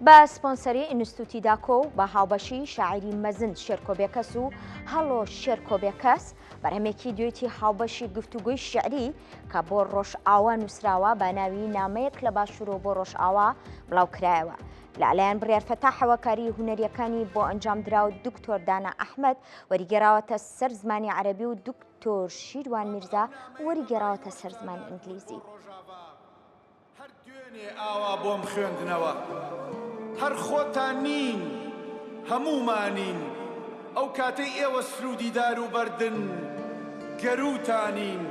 بە سپۆنسەری ئینستیتوتی داکۆ و بە هاوبەشی شاعری مەزن شێرکۆبێکەس و هەڵۆ شێرکۆبێکەس بەرهەمێکی دوێتی هاوبەشی گفتوگۆی شعری کە بۆ ڕۆژئاوا نووسراوە بە ناوی نامەیەک لە باشوورەوە بۆ ڕۆژئاوا بڵاوکرایەوە. لەلایەن بڕیار فەتاح هەواکاری هونەریەکانی بۆ ئەنجامدرا و دکتۆر دانا ئەحمەد وەریگەراوەتە سەر زمانی عەرەبی و دکتۆر شیروان میرزا وەریگەراوەتە سەر زمانی ئینگلیزی. هەر دوێنێ ئاوا بۆم خوێندنەوە، هەر خۆتان نین هەمومانین، ئەو کاتەی ئێوە سرودی دار و بەردن گەروتانین،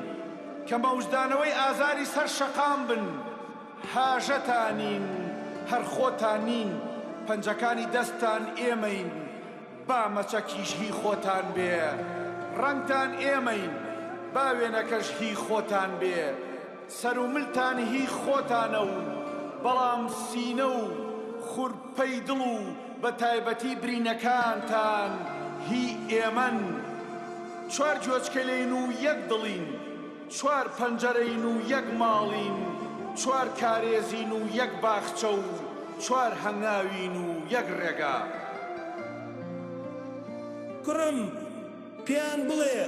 کە مەوجدانەوەی ئازاری سەر شەقام بن هاژەتانین، هەر خۆتان نین پەنجەکانی دەستان ئێمەین، با مەچەکیش هی خۆتان بێ، ڕەنگتان ئێمەین با وێنەکەش هی خۆتان بێ، سەر و ملتان هی خۆتانە و بەڵام سینە و خوورپەی دڵ و بە تایبەتی برینەکانتان هی ئێمەن. چوار جۆچکەلەین و یەک دڵین، چوار پەنجەرەین و یەک ماڵین، چوار کارێزین و یەک باخچە و چوار هەنگاوین و یەک ڕێگا. کوڕم پیان بڵێ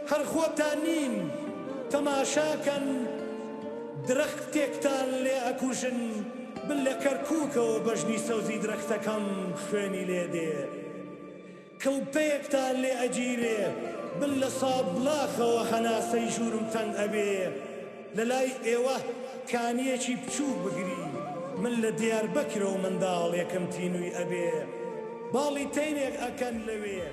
هەر خۆتان نین تەماشاکەن درەختێکتان لێ ئەکوژن، بن لە کەرکووکەوە بەژنی سەوزی درەختەکەم خوێنی لێ دێ، کڵپەیەکتان لێ ئەگیرێ بن لە سابڵاخەوە هەناسەی ژوورم تەنگ ئەبێ، لە لای ئێوە کانیەکی بچوو بگری من لە دیار بەکرە و منداڵێکم تینووی ئەبێ، باڵی تەینێک ئەکەن لەوێ